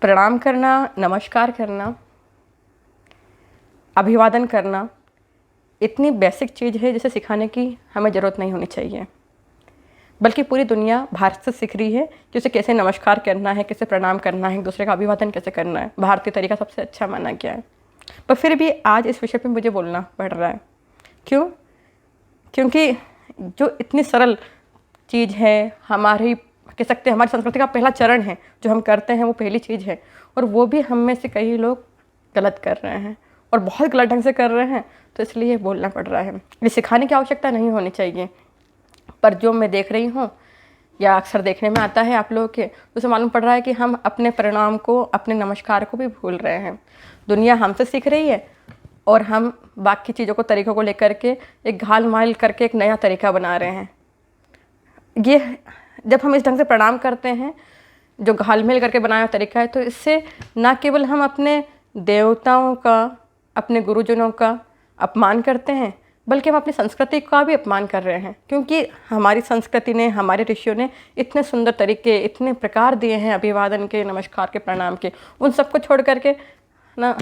प्रणाम करना, नमस्कार करना, अभिवादन करना इतनी बेसिक चीज़ है जिसे सिखाने की हमें ज़रूरत नहीं होनी चाहिए, बल्कि पूरी दुनिया भारत से सीख रही है कि उसे कैसे नमस्कार करना है, कैसे प्रणाम करना है, एक दूसरे का अभिवादन कैसे करना है। भारतीय तरीका सबसे अच्छा माना गया है, पर फिर भी आज इस विषय पे मुझे बोलना पड़ रहा है। क्यों? क्योंकि जो इतनी सरल चीज़ है, हमारी कह सकते हैं हमारी संस्कृति का पहला चरण है, जो हम करते हैं वो पहली चीज़ है, और वो भी हम में से कई लोग गलत कर रहे हैं और बहुत गलत ढंग से कर रहे हैं। तो इसलिए बोलना पड़ रहा है। ये सिखाने की आवश्यकता नहीं होनी चाहिए, पर जो मैं देख रही हूँ या अक्सर देखने में आता है आप लोगों के, तो उसे मालूम पड़ रहा है कि हम अपने प्रणाम को, अपने नमस्कार को भी भूल रहे हैं। दुनिया हमसे सीख रही है और हम बाकी चीज़ों को, तरीक़ों को लेकर के एक घाल माल करके एक नया तरीका बना रहे हैं। ये जब हम इस ढंग से प्रणाम करते हैं, जो घाल-मेल करके बनाया हुआ तरीका है, तो इससे ना केवल हम अपने देवताओं का, अपने गुरुजनों का अपमान करते हैं, बल्कि हम अपनी संस्कृति का भी अपमान कर रहे हैं। क्योंकि हमारी संस्कृति ने, हमारे ऋषियों ने इतने सुंदर तरीके, इतने प्रकार दिए हैं अभिवादन के, नमस्कार के, प्रणाम के, उन सबको छोड़ करके ना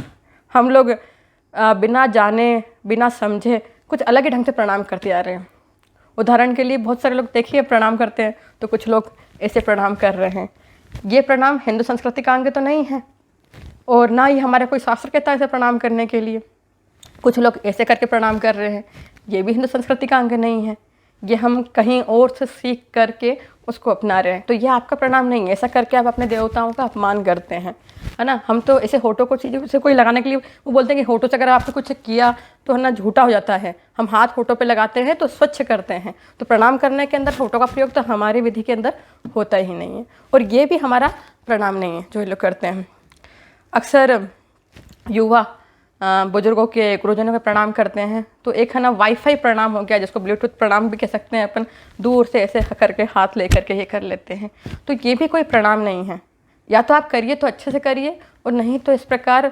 हम लोग बिना जाने, बिना समझे कुछ अलग ही ढंग से प्रणाम करते आ रहे हैं। उदाहरण के लिए बहुत सारे लोग देखिए प्रणाम करते हैं, तो कुछ लोग ऐसे प्रणाम कर रहे हैं। ये प्रणाम हिंदू संस्कृति का अंग तो नहीं है, और ना ही हमारा कोई शास्त्र कहता है ऐसे प्रणाम करने के लिए। कुछ लोग ऐसे करके प्रणाम कर रहे हैं, ये भी हिंदू संस्कृति का अंग नहीं है। ये हम कहीं और से सीख करके उसको अपना रहे हैं, तो ये आपका प्रणाम नहीं है। ऐसा करके आप अपने देवताओं का अपमान करते हैं, है ना। हम तो ऐसे होठों को चीज़ों से कोई लगाने के लिए वो बोलते हैं कि होठों से अगर आपने कुछ किया तो है ना झूठा हो जाता है। हम हाथ होठों पे लगाते हैं तो स्वच्छ करते हैं, तो प्रणाम करने के अंदर होठों का प्रयोग तो हमारी विधि के अंदर होता ही नहीं है, और ये भी हमारा प्रणाम नहीं है जो ये लोग करते हैं। अक्सर युवा बुजुर्गों के, गुरुजनों के प्रणाम करते हैं, तो एक है ना वाईफाई प्रणाम हो गया, जिसको ब्लूटूथ प्रणाम भी कह सकते हैं। अपन दूर से ऐसे करके हाथ ले करके ये कर लेते हैं, तो ये भी कोई प्रणाम नहीं है। या तो आप करिए तो अच्छे से करिए, और नहीं तो इस प्रकार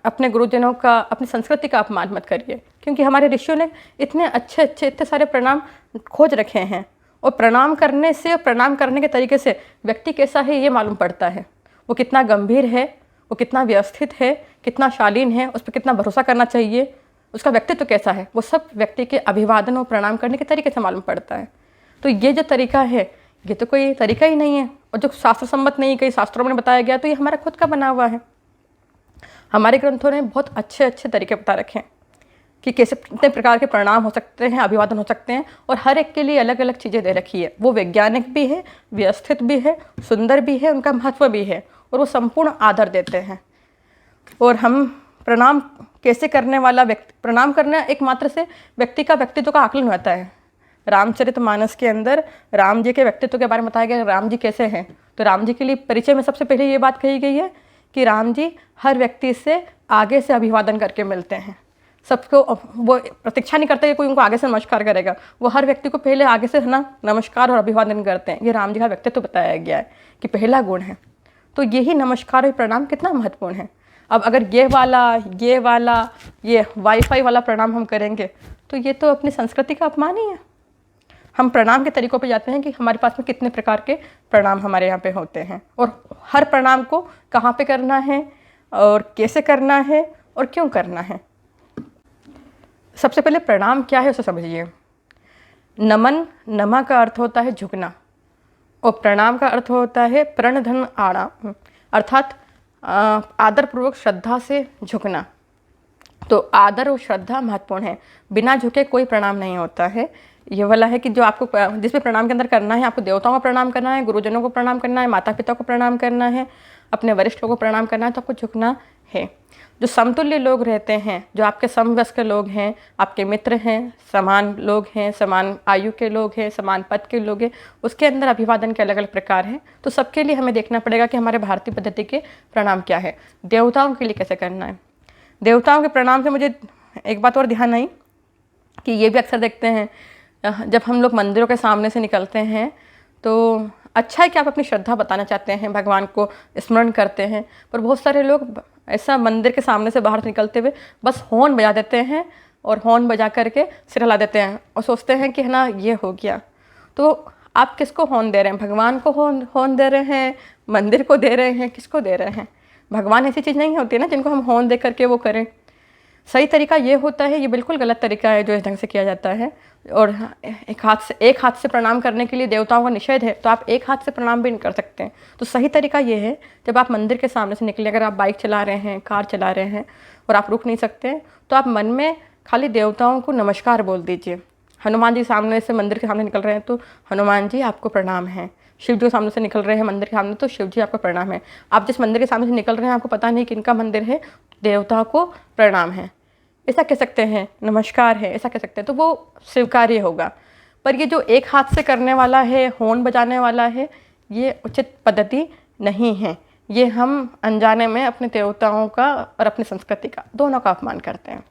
अपने गुरुजनों का, अपनी संस्कृति का अपमान मत करिए। क्योंकि हमारे ऋषियों ने इतने अच्छे अच्छे, इतने सारे प्रणाम खोज रखे हैं, और प्रणाम करने से, प्रणाम करने के तरीके से व्यक्ति कैसा है ये मालूम पड़ता है। वो कितना गंभीर है, वो कितना व्यवस्थित है, कितना शालीन है, उस पर कितना भरोसा करना चाहिए, उसका व्यक्तित्व कैसा है, वो सब व्यक्ति के अभिवादन और प्रणाम करने के तरीके से मालूम पड़ता है। तो ये जो तरीका है, ये तो कोई तरीका ही नहीं है, और जो शास्त्र सम्मत नहीं, कई शास्त्रों में बताया गया, तो ये हमारा खुद का बना हुआ है। हमारे ग्रंथों ने बहुत अच्छे अच्छे तरीके बता रखे हैं कि कैसे कितने प्रकार के प्रणाम हो सकते हैं, अभिवादन हो सकते हैं, और हर एक के लिए अलग अलग चीज़ें दे रखी है। वो वैज्ञानिक भी है, व्यवस्थित भी है, सुंदर भी है, उनका महत्व भी है, और वो संपूर्ण आदर देते हैं। और हम प्रणाम कैसे करने वाला व्यक्ति, प्रणाम करना एक मात्र से व्यक्ति का व्यक्तित्व का आकलन होता है। रामचरितमानस के अंदर राम जी के व्यक्तित्व के बारे में बताया गया, राम जी कैसे हैं। तो राम जी के लिए परिचय में सबसे पहले ये बात कही गई है कि राम जी हर व्यक्ति से आगे से अभिवादन करके मिलते हैं। सबको वो प्रतीक्षा नहीं करते कि कोई उनको आगे से नमस्कार करेगा, वो हर व्यक्ति को पहले आगे से है ना नमस्कार और अभिवादन करते हैं। ये राम जी का व्यक्तित्व बताया गया है कि पहला गुण है। तो यही नमस्कार और प्रणाम कितना महत्वपूर्ण है। अब अगर ये वाईफाई वाला प्रणाम हम करेंगे, तो ये तो अपनी संस्कृति का अपमान ही है। हम प्रणाम के तरीक़ों पे जाते हैं कि हमारे पास में कितने प्रकार के प्रणाम हमारे यहाँ पे होते हैं, और हर प्रणाम को कहाँ पे करना है, और कैसे करना है, और क्यों करना है। सबसे पहले प्रणाम क्या है उसे समझिए। नमन, नमा का अर्थ होता है झुकना, और प्रणाम का अर्थ होता है प्रणधन आड़ा, अर्थात आदरपूर्वक श्रद्धा से झुकना। तो आदर और श्रद्धा महत्वपूर्ण है, बिना झुके कोई प्रणाम नहीं होता है। ये वाला है कि जो आपको जिस भी प्रणाम के अंदर करना है, आपको देवताओं को प्रणाम करना है, गुरुजनों को प्रणाम करना है, माता पिता को प्रणाम करना है, अपने वरिष्ठ लोगों को प्रणाम करना है, तो आपको झुकना है। जो समतुल्य लोग रहते हैं, जो आपके समवयस्क लोग हैं, आपके मित्र हैं, समान लोग हैं, समान आयु के लोग हैं, समान पद के लोग हैं, उसके अंदर अभिवादन के अलग अलग प्रकार हैं। तो सबके लिए हमें देखना पड़ेगा कि हमारे भारतीय पद्धति के प्रणाम क्या है। देवताओं के लिए कैसे करना है। देवताओं के प्रणाम से मुझे एक बात और ध्यान आई कि ये भी अक्सर देखते हैं, जब हम लोग मंदिरों के सामने से निकलते हैं, तो अच्छा है कि आप अपनी श्रद्धा बताना चाहते हैं, भगवान को स्मरण करते हैं, पर बहुत सारे लोग ऐसा मंदिर के सामने से बाहर निकलते हुए बस हॉर्न बजा देते हैं, और हॉर्न बजा करके सिर हिला देते हैं, और सोचते हैं कि है ना ये हो गया। तो आप किसको हॉर्न दे रहे हैं? भगवान को हॉर्न दे रहे हैं, मंदिर को दे रहे हैं, किसको दे रहे हैं? भगवान ऐसी चीज़ नहीं होती है ना जिनको हम होन दे करके वो करें। सही तरीका ये होता है, ये बिल्कुल गलत तरीका है जो इस ढंग से किया जाता है। और एक हाथ से प्रणाम करने के लिए देवताओं का निषेध है, तो आप एक हाथ से प्रणाम भी नहीं कर सकते हैं। तो सही तरीका ये है, जब आप मंदिर के सामने से निकले, अगर आप बाइक चला रहे हैं, कार चला रहे हैं और आप रुक नहीं सकते हैं, तो आप मन में खाली देवताओं को नमस्कार बोल दीजिए। हनुमान जी सामने से मंदिर के सामने निकल रहे हैं तो हनुमान जी आपको प्रणाम है। शिव जी के सामने से निकल रहे हैं मंदिर के सामने तो शिव जी आपको प्रणाम है। आप जिस मंदिर के सामने से निकल रहे हैं आपको पता नहीं किनका मंदिर है, देवता को प्रणाम है, ऐसा कह सकते हैं, नमस्कार है, ऐसा कह सकते हैं, तो वो स्वीकार्य होगा। पर ये जो एक हाथ से करने वाला है, होर्न बजाने वाला है, ये उचित पद्धति नहीं है। ये हम अनजाने में अपने देवताओं का और अपनी संस्कृति का, दोनों का अपमान करते हैं।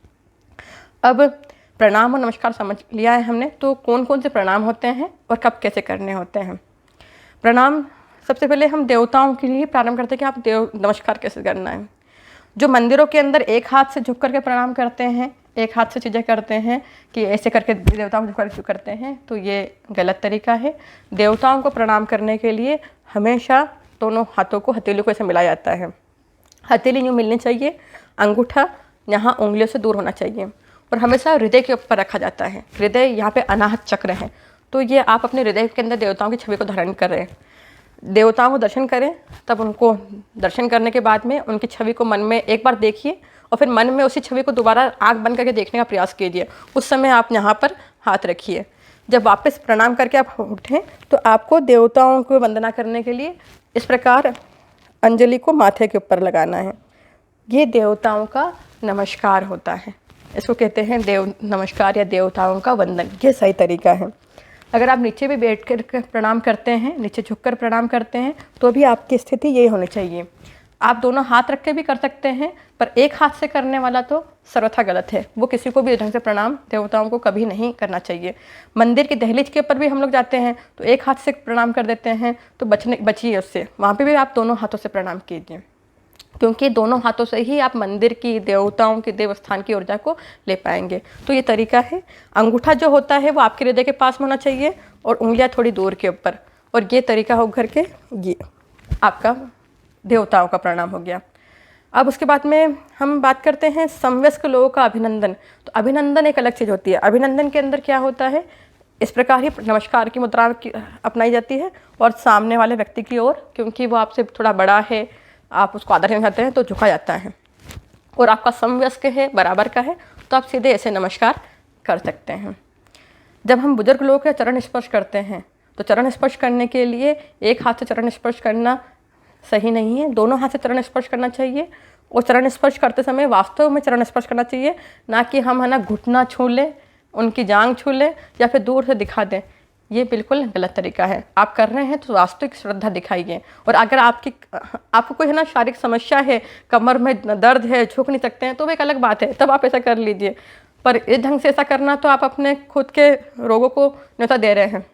अब प्रणाम और नमस्कार समझ लिया है हमने, तो कौन कौन से प्रणाम होते हैं और कब कैसे करने होते हैं। प्रणाम सबसे पहले हम देवताओं के लिए प्रारंभ करते हैं कि आप देव नमस्कार कैसे करना है। जो मंदिरों के अंदर एक हाथ से झुक करके प्रणाम करते हैं, एक हाथ से चीज़ें करते हैं कि ऐसे करके देवताओं को झुक करके करते हैं, तो ये गलत तरीका है। देवताओं को प्रणाम करने के लिए हमेशा दोनों हाथों को हथेली को ऐसे मिलाया जाता है। हथेली यूँ मिलनी चाहिए, अंगूठा यहाँ उंगलियों से दूर होना चाहिए और हमेशा हृदय के ऊपर रखा जाता है। हृदय यहाँ पे अनाहत चक्र है, तो ये आप अपने हृदय के अंदर देवताओं की छवि को धारण कर रहे हैं। देवताओं को दर्शन करें, तब उनको दर्शन करने के बाद में उनकी छवि को मन में एक बार देखिए और फिर मन में उसी छवि को दोबारा आंख बंद करके देखने का प्रयास कीजिए। उस समय आप यहाँ पर हाथ रखिए। जब वापस प्रणाम करके आप उठें तो आपको देवताओं को वंदना करने के लिए इस प्रकार अंजलि को माथे के ऊपर लगाना है। ये देवताओं का नमस्कार होता है, इसको कहते हैं देव नमस्कार या देवताओं का वंदन। ये सही तरीका है। अगर आप नीचे भी बैठ कर प्रणाम करते हैं, नीचे झुककर प्रणाम करते हैं, तो भी आपकी स्थिति ये होनी चाहिए। आप दोनों हाथ रख के भी कर सकते हैं, पर एक हाथ से करने वाला तो सर्वथा गलत है। वो किसी को भी ढंग से प्रणाम देवताओं को कभी नहीं करना चाहिए। मंदिर की दहलीज के ऊपर भी हम लोग जाते हैं तो एक हाथ से प्रणाम कर देते हैं, तो बचिए उससे। वहाँ पर भी आप दोनों हाथों से प्रणाम कीजिए, क्योंकि दोनों हाथों से ही आप मंदिर की, देवताओं की, देवस्थान की ऊर्जा को ले पाएंगे। तो ये तरीका है। अंगूठा जो होता है वो आपके हृदय के पास होना चाहिए और उंगलियां थोड़ी दूर के ऊपर, और ये तरीका हो करके ये आपका देवताओं का प्रणाम हो गया। अब उसके बाद में हम बात करते हैं समवयस्क लोगों का अभिनंदन। तो अभिनंदन एक अलग चीज़ होती है। अभिनंदन के अंदर क्या होता है, इस प्रकार ही नमस्कार की मुद्रा अपनाई जाती है और सामने वाले व्यक्ति की ओर, क्योंकि वो आपसे थोड़ा बड़ा है, आप उसको आदर देना चाहते हैं, तो झुका जाता है। और आपका समवयस्क है, बराबर का है, तो आप सीधे ऐसे नमस्कार कर सकते हैं। जब हम बुजुर्ग लोगों के चरण स्पर्श करते हैं, तो चरण स्पर्श करने के लिए एक हाथ से चरण स्पर्श करना सही नहीं है, दोनों हाथ से चरण स्पर्श करना चाहिए। और चरण स्पर्श करते समय वास्तव में चरण स्पर्श करना चाहिए, ना कि हम है ना घुटना छू लें, उनकी जांघ छू लें या फिर दूर से दिखा दें। ये बिल्कुल गलत तरीका है। आप कर रहे हैं तो वास्तविक श्रद्धा दिखाइए। और अगर आपको कोई है ना शारीरिक समस्या है, कमर में दर्द है, झुक नहीं सकते हैं, तो वो एक अलग बात है, तब आप ऐसा कर लीजिए। पर इस ढंग से ऐसा करना तो आप अपने खुद के रोगों को न्योता दे रहे हैं।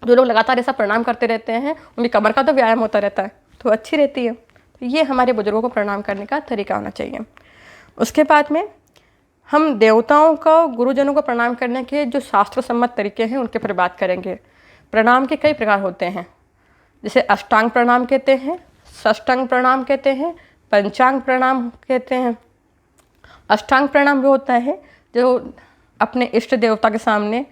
जो लोग लगातार ऐसा प्रणाम करते रहते हैं, उनकी कमर का तो व्यायाम होता रहता है, तो अच्छी रहती है। तो ये हमारे बुजुर्गों को प्रणाम करने का तरीका होना चाहिए। उसके बाद में हम देवताओं को, गुरुजनों को प्रणाम करने के जो शास्त्र सम्मत तरीके हैं उनके पर बात करेंगे। प्रणाम के कई प्रकार होते हैं, जैसे अष्टांग प्रणाम कहते हैं, षष्टांग प्रणाम कहते हैं, पंचांग प्रणाम कहते हैं। अष्टांग प्रणाम वो होता है जो अपने इष्ट देवता के सामने,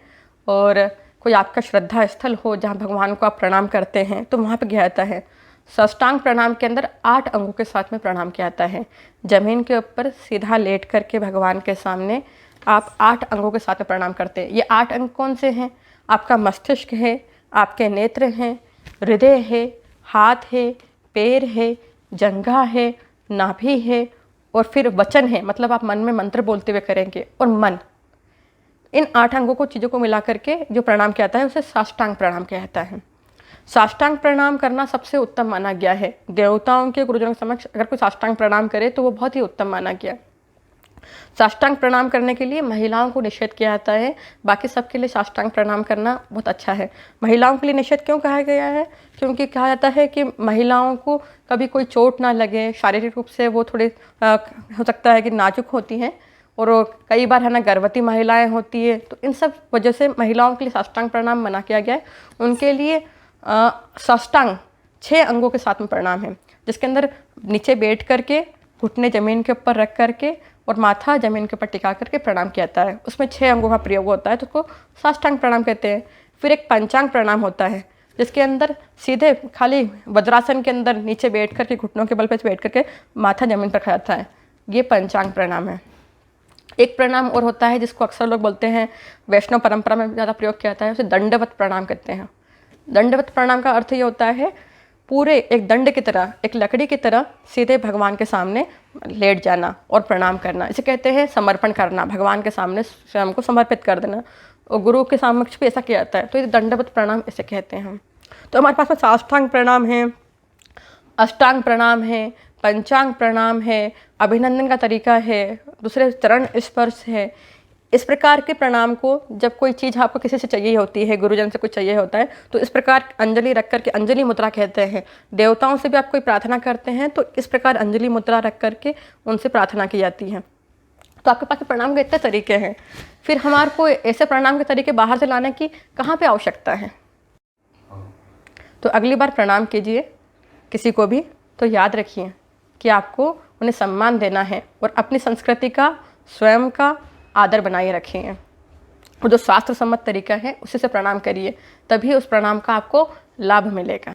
और कोई आपका श्रद्धा स्थल हो जहाँ भगवान को आप प्रणाम करते हैं, तो वहाँ पर किया जाता है। षष्टांग प्रणाम के अंदर 8 अंगों के साथ में प्रणाम किया जाता है। जमीन के ऊपर सीधा लेट करके भगवान के सामने आप 8 अंगों के साथ में प्रणाम करते हैं। ये 8 अंग कौन से हैं? आपका मस्तिष्क है, आपके नेत्र हैं, हृदय है, हाथ है, पैर है, जंघा है, नाभि है, और फिर वचन है, मतलब आप मन में मंत्र बोलते हुए करेंगे, और मन। इन 8 अंगों को, चीज़ों को मिला करके जो प्रणाम किया जाता है उसे साष्टांग प्रणाम किया जाता है। साष्टांग प्रणाम करना सबसे उत्तम माना गया है। देवताओं के, गुरुजनों के समक्ष अगर कोई साष्टांग प्रणाम करे तो वो बहुत ही उत्तम माना गया। साष्टांग प्रणाम करने के लिए महिलाओं को निषेध किया जाता है, बाकी सबके लिए साष्टांग प्रणाम करना बहुत अच्छा है। महिलाओं के लिए निषेध क्यों कहा गया है? क्योंकि कहा जाता है कि महिलाओं को कभी कोई चोट ना लगे, शारीरिक रूप से वो थोड़े हो सकता है कि नाजुक होती हैं, और कई बार है ना गर्भवती महिलाएं होती है, तो इन सब वजह से महिलाओं के लिए साष्टांग प्रणाम मना किया गया है। उनके लिए साष्टांग 6 अंगों के साथ में प्रणाम है, जिसके अंदर नीचे बैठ करके घुटने ज़मीन के ऊपर रख करके और माथा ज़मीन के ऊपर टिका करके प्रणाम किया जाता है। उसमें 6 अंगों का प्रयोग होता है, तो उसको साष्टांग प्रणाम कहते हैं। फिर एक पंचांग प्रणाम होता है, जिसके अंदर सीधे खाली वज्रासन के अंदर नीचे बैठ करके घुटनों के बल पे बैठ करके माथा ज़मीन पर रखा जाता है। ये पंचांग प्रणाम है। एक प्रणाम और होता है जिसको अक्सर लोग बोलते हैं, वैष्णव परंपरा में ज़्यादा प्रयोग किया जाता है, उसे दंडवत प्रणाम कहते हैं। दंडवत प्रणाम का अर्थ ये होता है पूरे एक दंड की तरह, एक लकड़ी की तरह सीधे भगवान के सामने लेट जाना और प्रणाम करना। इसे कहते हैं समर्पण करना, भगवान के सामने स्वयं को समर्पित कर देना, और गुरु के समक्ष भी ऐसा किया जाता है, तो ये दंडवत प्रणाम इसे कहते हैं हम। तो हमारे पास में साष्टांग प्रणाम है, अष्टांग प्रणाम है, पंचांग प्रणाम है, अभिनंदन का तरीका है, दूसरे चरण स्पर्श है। इस प्रकार के प्रणाम को जब कोई चीज़ आपको किसी से चाहिए होती है, गुरुजन से कुछ चाहिए होता है, तो इस प्रकार अंजलि रख करके, अंजलि मुद्रा कहते हैं। देवताओं से भी आप कोई प्रार्थना करते हैं तो इस प्रकार अंजलि मुद्रा रख करके उनसे प्रार्थना की जाती है। तो आपके पास प्रणाम के इतने तरीके हैं। फिर हमारे को ऐसे प्रणाम के तरीके बाहर से लाने की कहाँ पे आवश्यकता है? तो अगली बार प्रणाम कीजिए किसी को भी तो याद रखिए कि आपको उन्हें सम्मान देना है और अपनी संस्कृति का, स्वयं का आदर बनाए रखें। और जो शास्त्र सम्मत तरीका है उसी से प्रणाम करिए, तभी उस प्रणाम का आपको लाभ मिलेगा।